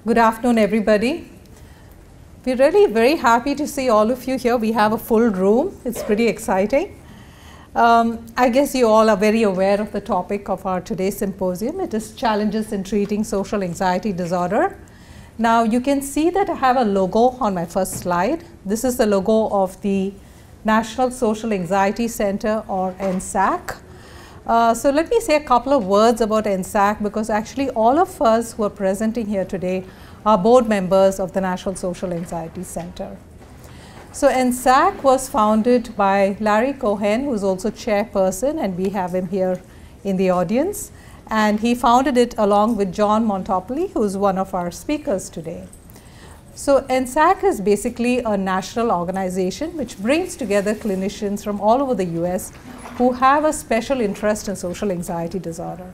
Good afternoon, everybody. We're really very happy to see all of you here. We have a full room. It's pretty exciting. I guess you all are very aware of the topic of our today's symposium. It is Challenges in Treating Social Anxiety Disorder. Now, you can see that I have a logo on my first slide. This is the logo of the National Social Anxiety Center, or NSAC. So let me say a couple of words about NSAC, because actually all of us who are presenting here today are board members of the National Social Anxiety Center. So NSAC was founded by Larry Cohen, who is also chairperson, and we have him here in the audience. And he founded it along with John Montopoli, who is one of our speakers today. So NSAC is basically a national organization which brings together clinicians from all over the US who have a special interest in social anxiety disorder.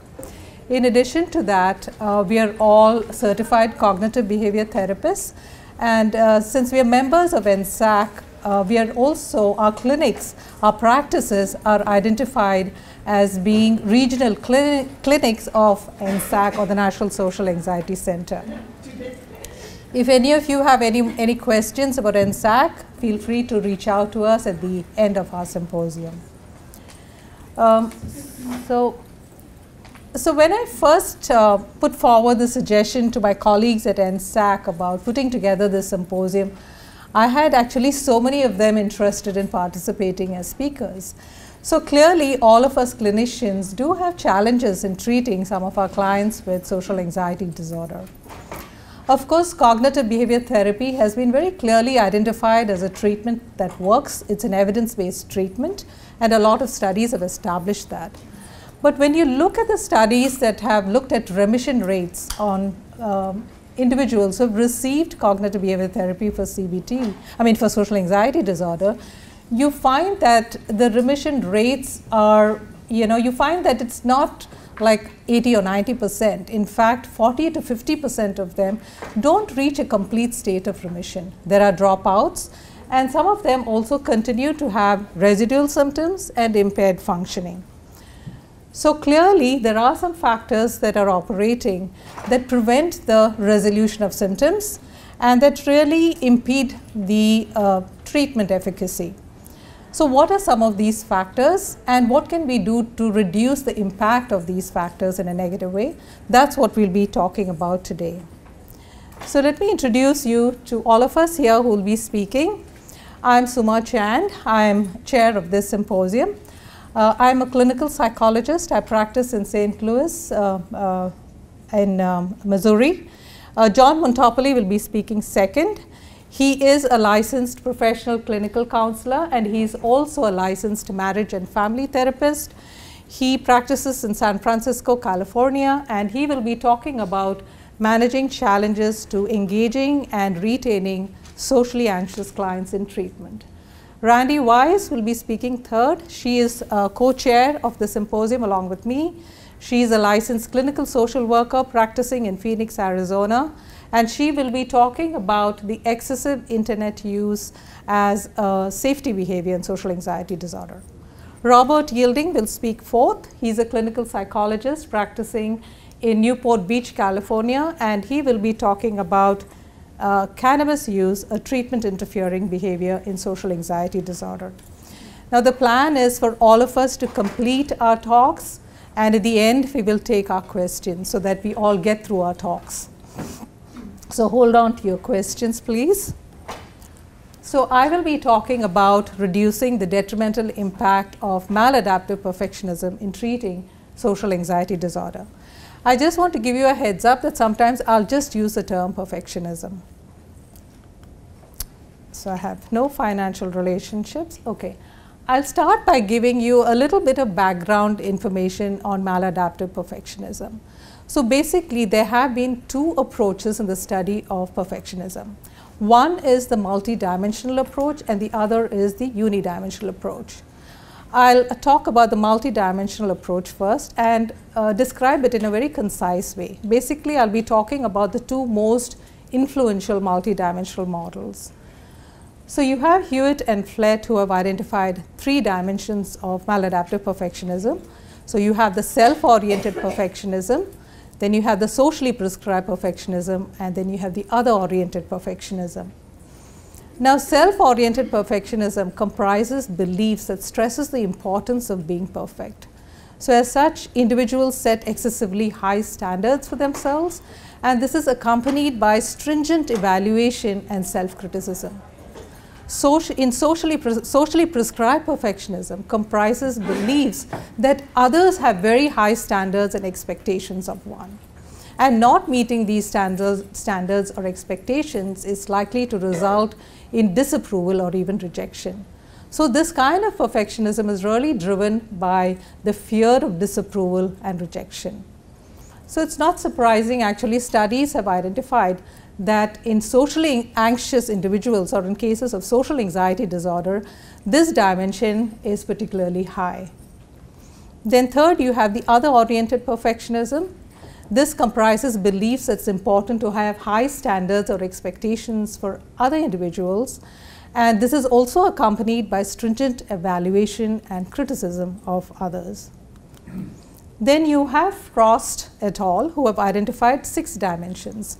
In addition to that, we are all certified cognitive behavior therapists, and since we are members of NSAC, we are also, our clinics, our practices are identified as being regional clinics of NSAC, or the National Social Anxiety Center. If any of you have any questions about NSAC, feel free to reach out to us at the end of our symposium. So when I first put forward the suggestion to my colleagues at NSAC about putting together this symposium, I had actually so many of them interested in participating as speakers. So clearly, all of us clinicians do have challenges in treating some of our clients with social anxiety disorder. Of course, cognitive behavior therapy has been very clearly identified as a treatment that works. It's an evidence-based treatment, and a lot of studies have established that. But when you look at the studies that have looked at remission rates on individuals who have received cognitive behavior therapy for CBT, for social anxiety disorder, you find that the remission rates are, you find that it's not like 80 or 90%. In fact, 40 to 50% of them don't reach a complete state of remission. There are dropouts, and some of them also continue to have residual symptoms and impaired functioning. So clearly, there are some factors that are operating that prevent the resolution of symptoms and that really impede the treatment efficacy. So what are some of these factors, and what can we do to reduce the impact of these factors in a negative way? That's what we'll be talking about today. So let me introduce you to all of us here who will be speaking. I'm Suma Chand. I'm chair of this symposium. I'm a clinical psychologist. I practice in St. Louis in Missouri. John Montopoli will be speaking second. He is a licensed professional clinical counselor, and he is also a licensed marriage and family therapist. He practices in San Francisco, California, and he will be talking about managing challenges to engaging and retaining socially anxious clients in treatment. Randy Wise will be speaking third. She is co-chair of the symposium along with me. She is a licensed clinical social worker practicing in Phoenix, Arizona. And she will be talking about the excessive internet use as a safety behavior in social anxiety disorder. Robert Yielding will speak fourth. He's a clinical psychologist practicing in Newport Beach, California, and he will be talking about cannabis use, a treatment interfering behavior in social anxiety disorder. Now, the plan is for all of us to complete our talks, and at the end, we will take our questions so that we all get through our talks. So hold on to your questions, please. So I will be talking about reducing the detrimental impact of maladaptive perfectionism in treating social anxiety disorder. I just want to give you a heads up that sometimes I'll just use the term perfectionism. So I have no financial relationships. Okay. I'll start by giving you a little bit of background information on maladaptive perfectionism. So basically, there have been two approaches in the study of perfectionism. One is the multidimensional approach, and the other is the unidimensional approach. I'll talk about the multidimensional approach first and describe it in a very concise way. Basically, I'll be talking about the two most influential multidimensional models. So you have Hewitt and Flett, who have identified 3 dimensions of maladaptive perfectionism. So you have the self-oriented perfectionism, Then you have the socially prescribed perfectionism, and then you have the other-oriented perfectionism. Now, self-oriented perfectionism comprises beliefs that stresses the importance of being perfect. So as such, individuals set excessively high standards for themselves, and this is accompanied by stringent evaluation and self-criticism. Socially prescribed perfectionism comprises beliefs that others have very high standards and expectations of one. And not meeting these standards or expectations is likely to result in disapproval or even rejection. So this kind of perfectionism is really driven by the fear of disapproval and rejection. So it's not surprising, actually, studies have identified that in socially anxious individuals, or in cases of social anxiety disorder, this dimension is particularly high. Then third, you have the other-oriented perfectionism. This comprises beliefs that it's important to have high standards or expectations for other individuals, and this is also accompanied by stringent evaluation and criticism of others. Then you have Frost et al., who have identified 6 dimensions.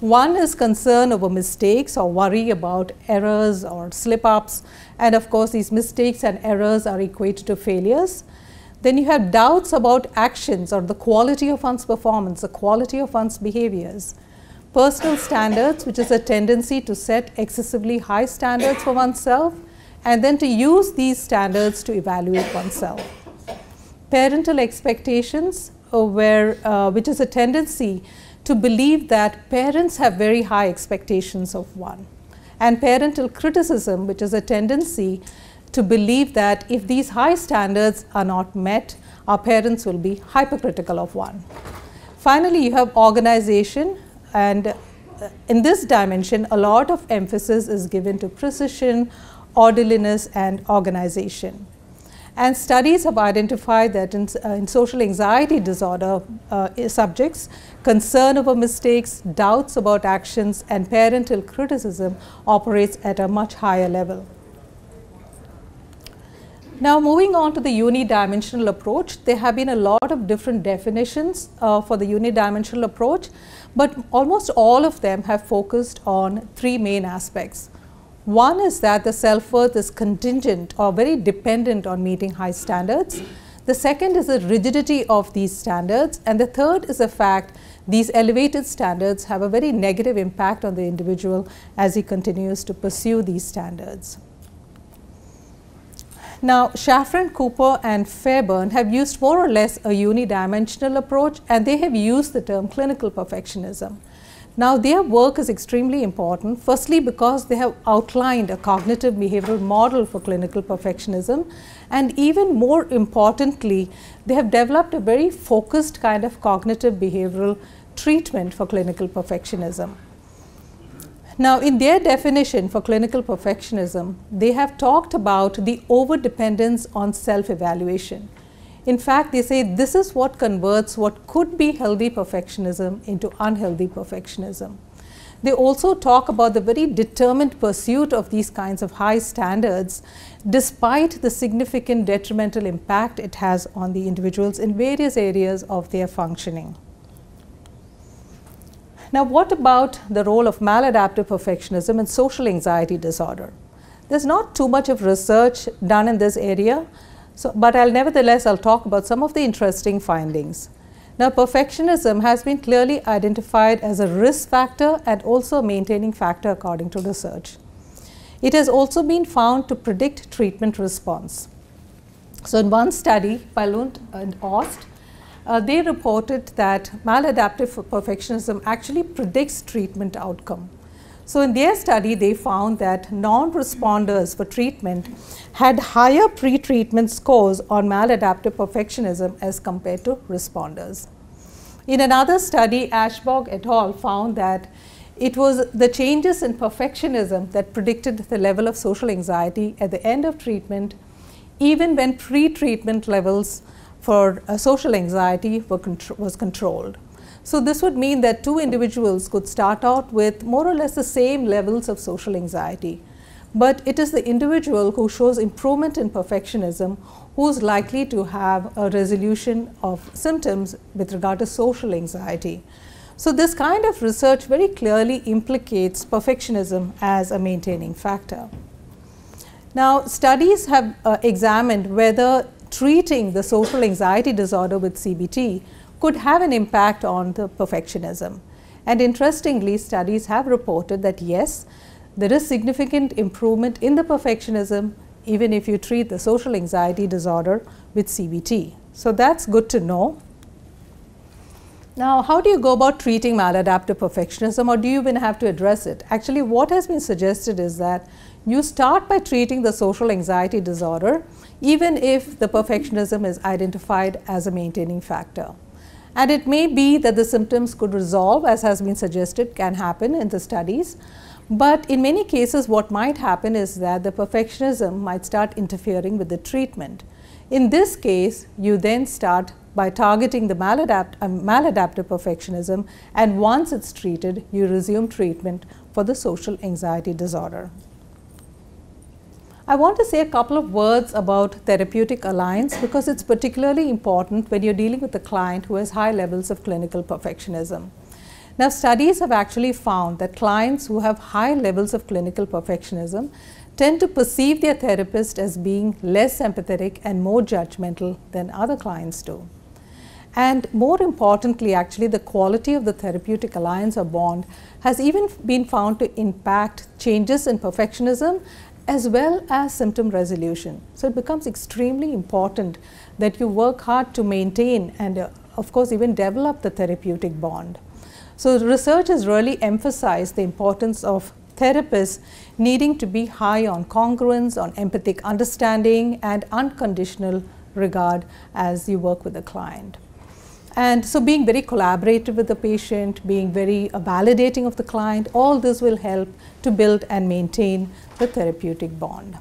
One is concern over mistakes or worry about errors or slip-ups, and of course these mistakes and errors are equated to failures. Then you have doubts about actions or the quality of one's performance, the quality of one's behaviors. Personal standards, which is a tendency to set excessively high standards for oneself and then to use these standards to evaluate oneself. Parental expectations, which is a tendency to believe that parents have very high expectations of one. And parental criticism, which is a tendency to believe that if these high standards are not met, our parents will be hypercritical of one. Finally, you have organization, and in this dimension, a lot of emphasis is given to precision, orderliness, and organization. And studies have identified that in social anxiety disorder subjects, concern over mistakes, doubts about actions, and parental criticism operates at a much higher level. Now, moving on to the unidimensional approach, there have been a lot of different definitions for the unidimensional approach, but almost all of them have focused on 3 main aspects. One is that the self-worth is contingent or very dependent on meeting high standards. The second is the rigidity of these standards, and the third is the fact these elevated standards have a very negative impact on the individual as he continues to pursue these standards. Now, Shafran, Cooper, and Fairburn have used more or less a unidimensional approach, and they have used the term clinical perfectionism. Now, their work is extremely important, firstly because they have outlined a cognitive behavioral model for clinical perfectionism, and even more importantly, they have developed a very focused kind of cognitive behavioral treatment for clinical perfectionism. Now, in their definition for clinical perfectionism, they have talked about the overdependence on self-evaluation. In fact, they say this is what converts what could be healthy perfectionism into unhealthy perfectionism. They also talk about the very determined pursuit of these kinds of high standards despite the significant detrimental impact it has on the individuals in various areas of their functioning. Now, what about the role of maladaptive perfectionism in social anxiety disorder? There's not too much of research done in this area, but nevertheless, I'll talk about some of the interesting findings. Now, perfectionism has been clearly identified as a risk factor and also a maintaining factor according to research. It has also been found to predict treatment response. So, in one study by Lund and Ost, they reported that maladaptive perfectionism actually predicts treatment outcome. So, in their study, they found that non-responders for treatment had higher pre-treatment scores on maladaptive perfectionism as compared to responders. In another study, Ashbog et al. Found that it was the changes in perfectionism that predicted the level of social anxiety at the end of treatment, even when pre-treatment levels for social anxiety was controlled. So, this would mean that 2 individuals could start out with more or less the same levels of social anxiety. but it is the individual who shows improvement in perfectionism who is likely to have a resolution of symptoms with regard to social anxiety. So this kind of research very clearly implicates perfectionism as a maintaining factor. Now, studies have examined whether treating the social anxiety disorder with CBT could have an impact on the perfectionism. And interestingly, studies have reported that yes, there is significant improvement in the perfectionism even if you treat the social anxiety disorder with CBT. So that's good to know. Now, how do you go about treating maladaptive perfectionism, or do you even have to address it? Actually, what has been suggested is that you start by treating the social anxiety disorder even if the perfectionism is identified as a maintaining factor. And it may be that the symptoms could resolve, as has been suggested, can happen in the studies. But in many cases, what might happen is that the perfectionism might start interfering with the treatment. In this case, you then start by targeting the maladaptive perfectionism, and once it's treated, you resume treatment for the social anxiety disorder. I want to say a couple of words about therapeutic alliance because it's particularly important when you're dealing with a client who has high levels of clinical perfectionism. Now, studies have actually found that clients who have high levels of clinical perfectionism tend to perceive their therapist as being less empathetic and more judgmental than other clients do. And more importantly, actually, the quality of the therapeutic alliance or bond has even been found to impact changes in perfectionism as well as symptom resolution. So it becomes extremely important that you work hard to maintain and of course even develop the therapeutic bond. So research has really emphasized the importance of therapists needing to be high on congruence, on empathic understanding and unconditional regard as you work with the client. And so being very collaborative with the patient, being very validating of the client, all this will help to build and maintain the therapeutic bond.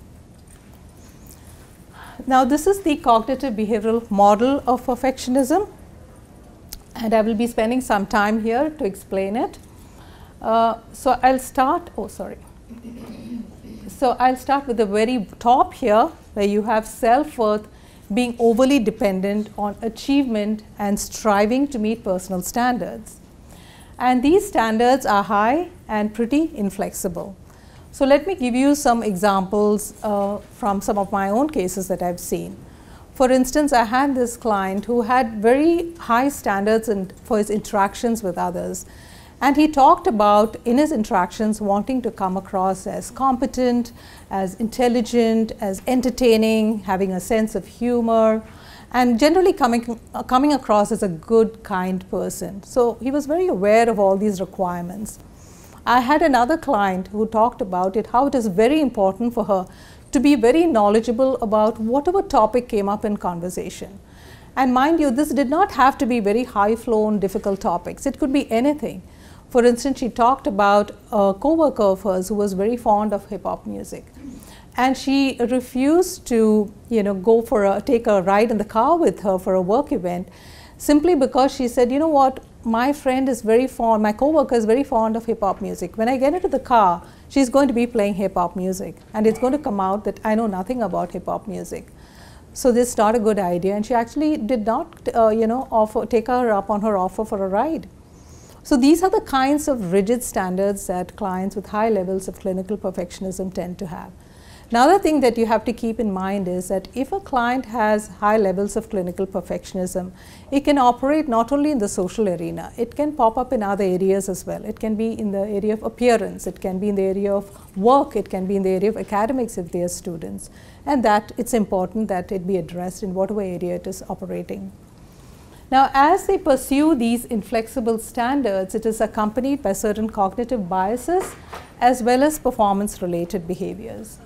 Now, this is the cognitive behavioral model of perfectionism, and I will be spending some time here to explain it. So I'll start with the very top here, where you have self-worth being overly dependent on achievement and striving to meet personal standards. And these standards are high and pretty inflexible. So let me give you some examples from some of my own cases that I've seen. For instance, I had this client who had very high standards for his interactions with others. And he talked about, in his interactions, wanting to come across as competent, as intelligent, as entertaining, having a sense of humor, and generally coming across as a good, kind person. So he was very aware of all these requirements. I had another client who talked about it, how it is very important for her to be very knowledgeable about whatever topic came up in conversation. And mind you, this did not have to be very high-flown, difficult topics. It could be anything. For instance, she talked about a co-worker of hers who was very fond of hip-hop music. And she refused to, take a ride in the car with her for a work event, simply because she said, you know what, my friend is very fond, my co-worker is very fond of hip-hop music. When I get into the car, she's going to be playing hip-hop music. And it's going to come out that I know nothing about hip-hop music. So this is not a good idea. And she actually did not, take her up on her offer for a ride. So these are the kinds of rigid standards that clients with high levels of clinical perfectionism tend to have. Another thing that you have to keep in mind is that if a client has high levels of clinical perfectionism, it can operate not only in the social arena, it can pop up in other areas as well. It can be in the area of appearance, it can be in the area of work, it can be in the area of academics if they are students, and that it's important that it be addressed in whatever area it is operating. Now, as they pursue these inflexible standards, it is accompanied by certain cognitive biases as well as performance-related behaviors.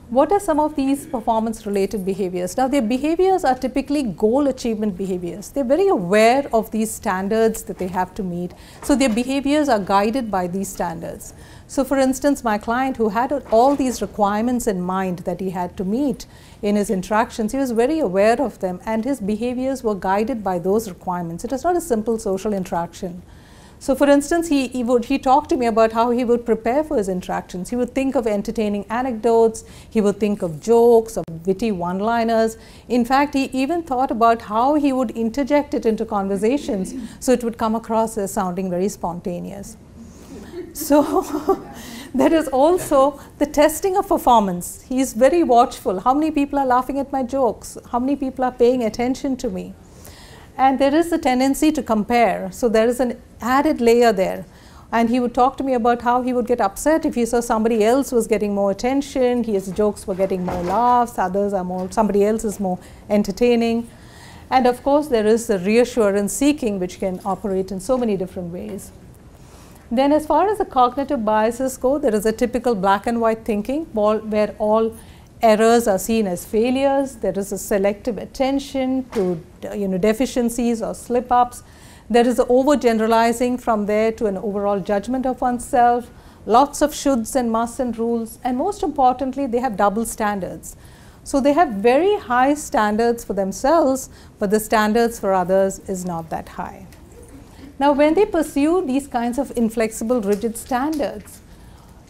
What are some of these performance-related behaviors? Now, their behaviors are typically goal achievement behaviors. They're very aware of these standards that they have to meet. So their behaviors are guided by these standards. So for instance, my client who had all these requirements in mind that he had to meet in his interactions, he was very aware of them and his behaviors were guided by those requirements. It was not a simple social interaction. So for instance, he talked to me about how he would prepare for his interactions. He would think of entertaining anecdotes, he would think of jokes, of witty one-liners. In fact, he even thought about how he would interject it into conversations so it would come across as sounding very spontaneous. So there is also the testing of performance. He is very watchful. How many people are laughing at my jokes? How many people are paying attention to me? And there is a tendency to compare. So there is an added layer there. And he would talk to me about how he would get upset if he saw somebody else was getting more attention, his jokes were getting more laughs, somebody else is more entertaining. And of course, there is the reassurance seeking, which can operate in so many different ways. Then as far as the cognitive biases go, there is a typical black and white thinking where all errors are seen as failures. There is a selective attention to deficiencies or slip-ups. There is an overgeneralizing from there to an overall judgment of oneself, lots of shoulds and musts and rules, and most importantly, they have double standards. So they have very high standards for themselves, but the standards for others is not that high. Now, when they pursue these kinds of inflexible, rigid standards,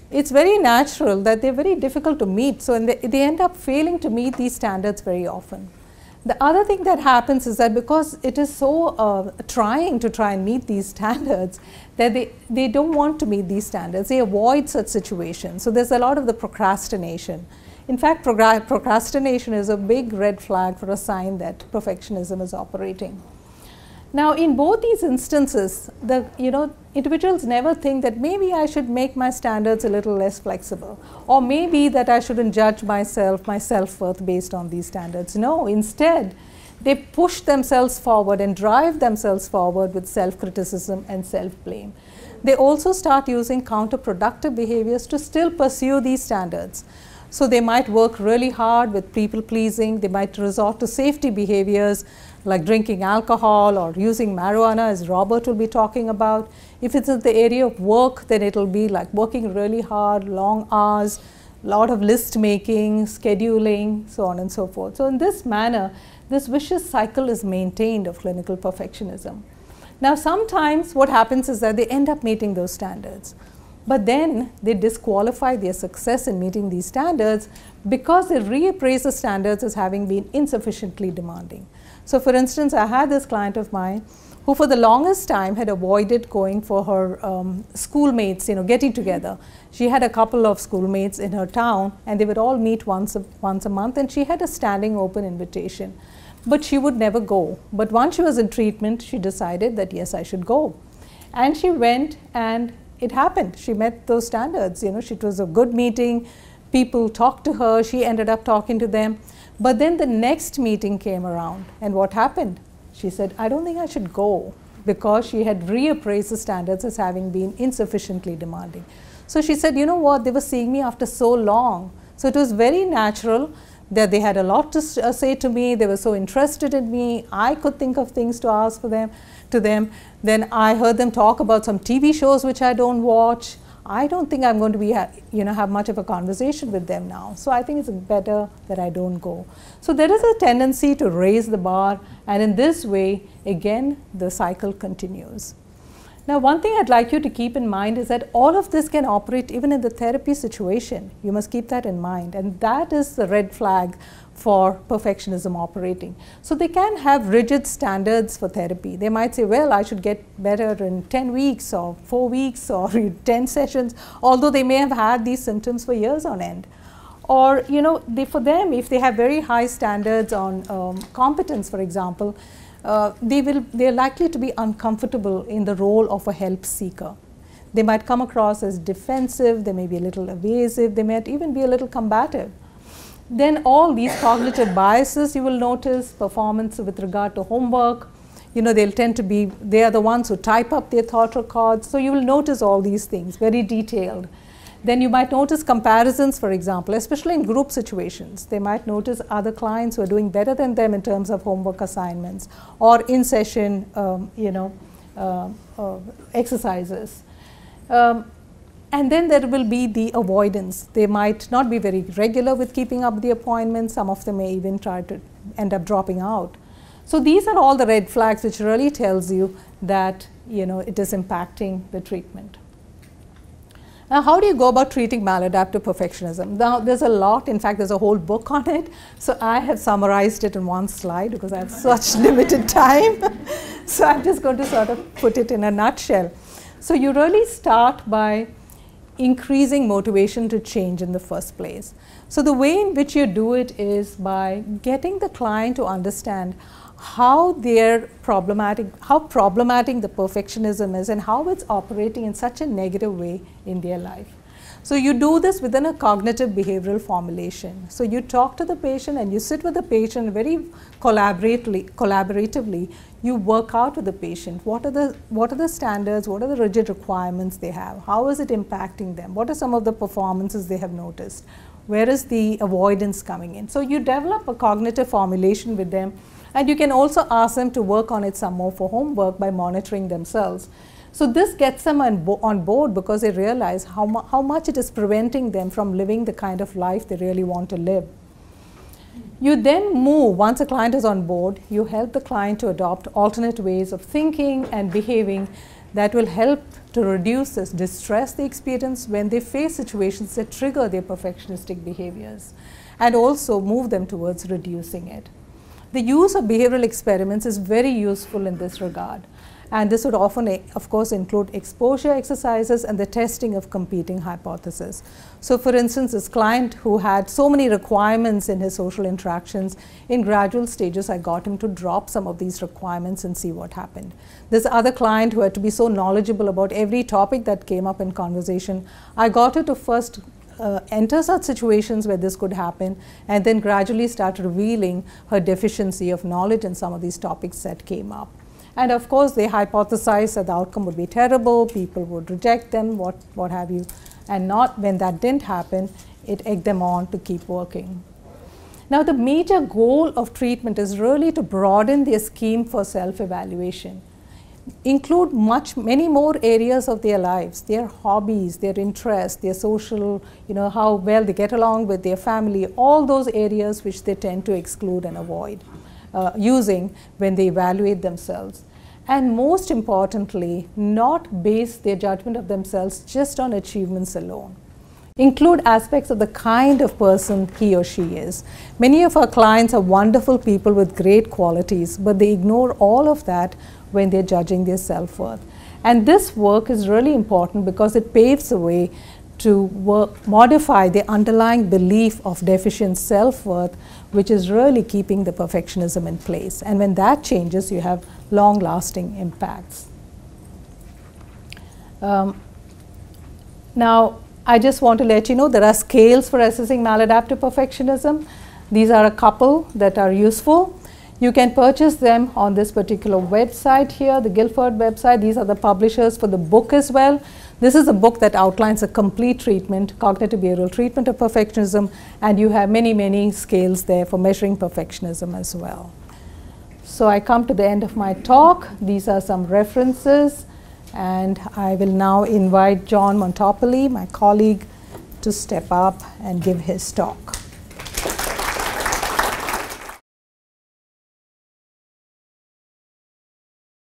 it's very natural that they're very difficult to meet. So they end up failing to meet these standards very often. The other thing that happens is that because it is so trying to try and meet these standards, that they don't want to meet these standards. They avoid such situations. So there's a lot of the procrastination. In fact, procrastination is a big red flag for a sign that perfectionism is operating. Now, in both these instances, individuals never think that maybe I should make my standards a little less flexible, or maybe that I shouldn't judge my self-worth based on these standards. No, instead, they push themselves forward and drive themselves forward with self-criticism and self-blame. They also start using counterproductive behaviors to still pursue these standards. So they might work really hard with people pleasing, they might resort to safety behaviors like drinking alcohol or using marijuana, as Robert will be talking about. If it's in the area of work, then it will be like working really hard, long hours, a lot of list making, scheduling, so on and so forth. So in this manner, this vicious cycle is maintained of clinical perfectionism. Now sometimes what happens is that they end up meeting those standards, but then they disqualify their success in meeting these standards because they reappraise the standards as having been insufficiently demanding. So for instance, I had this client of mine who for the longest time had avoided going for her schoolmates, getting together. She had a couple of schoolmates in her town and they would all meet once a month, and she had a standing open invitation. But she would never go. But once she was in treatment, she decided that yes, I should go. And she went, and it happened. She met those standards. It was a good meeting. People talked to her. She ended up talking to them. But then the next meeting came around, and what happened? She said, I don't think I should go, because she had reappraised the standards as having been insufficiently demanding. So she said, you know what, they were seeing me after so long. So it was very natural that they had a lot to say to me. They were so interested in me. I could think of things to ask to them. Then I heard them talk about some TV shows which I don't watch. I don't think I'm going to be, have much of a conversation with them now. So I think it's better that I don't go. So there is a tendency to raise the bar, and in this way, again, the cycle continues. Now, one thing I'd like you to keep in mind is that all of this can operate even in the therapy situation. You must keep that in mind, and that is the red flag for perfectionism operating. So they can have rigid standards for therapy. They might say, well, I should get better in 10 weeks or 4 weeks or 10 sessions, although they may have had these symptoms for years on end. Or, for them, if they have very high standards on competence, for example, they're likely to be uncomfortable in the role of a help seeker. They might come across as defensive, they may be a little evasive, they might even be a little combative. Then all these cognitive biases, you will notice, performance with regard to homework, they'll tend to be, they are the ones who type up their thought records. So you will notice all these things, very detailed. Then you might notice comparisons, for example, especially in group situations. They might notice other clients who are doing better than them in terms of homework assignments or in-session, exercises. And then there will be the avoidance. They might not be very regular with keeping up the appointments. Some of them may even try to end up dropping out. So these are all the red flags which really tells you that it is impacting the treatment. Now, how do you go about treating maladaptive perfectionism? Now, there's a lot. In fact, there's a whole book on it. So I have summarized it in one slide because I have such limited time. So I'm just going to sort of put it in a nutshell. So you really start by increasing motivation to change in the first place. So the way in which you do it is by getting the client to understand how problematic the perfectionism is and how it's operating in such a negative way in their life. So you do this within a cognitive behavioral formulation. So you talk to the patient and you sit with the patient very collaboratively. You work out with the patient what are the standards, what are the rigid requirements they have, how is it impacting them, what are some of the performances they have noticed, where is the avoidance coming in. So you develop a cognitive formulation with them. And you can also ask them to work on it some more for homework by monitoring themselves. So this gets them on board because they realize how much it is preventing them from living the kind of life they really want to live. You then move, once a client is on board, you help the client to adopt alternate ways of thinking and behaving that will help to reduce this distress they experience when they face situations that trigger their perfectionistic behaviors, and also move them towards reducing it. The use of behavioral experiments is very useful in this regard, and this would often, of course, include exposure exercises and the testing of competing hypotheses. So for instance, this client who had so many requirements in his social interactions, in gradual stages I got him to drop some of these requirements and see what happened. This other client who had to be so knowledgeable about every topic that came up in conversation, I got her to first enter such situations where this could happen, and then gradually start revealing her deficiency of knowledge in some of these topics that came up. And of course, they hypothesized that the outcome would be terrible, people would reject them, what have you, and not when that didn't happen, it egged them on to keep working. Now, the major goal of treatment is really to broaden their scheme for self-evaluation, include many more areas of their lives, their hobbies, their interests, their social, how well they get along with their family, all those areas which they tend to exclude and avoid using when they evaluate themselves. And most importantly, not base their judgment of themselves just on achievements alone. Include aspects of the kind of person he or she is. Many of our clients are wonderful people with great qualities, but they ignore all of that when they're judging their self-worth. And this work is really important because it paves the way to modify the underlying belief of deficient self-worth, which is really keeping the perfectionism in place. And when that changes, you have long-lasting impacts. Now, I just want to let you know there are scales for assessing maladaptive perfectionism. These are a couple that are useful. You can purchase them on this particular website here, the Guilford website. These are the publishers for the book as well. This is a book that outlines a complete treatment, cognitive behavioral treatment of perfectionism, and you have many, many scales there for measuring perfectionism as well. So I come to the end of my talk. These are some references, and I will now invite John Montopoli, my colleague, to step up and give his talk.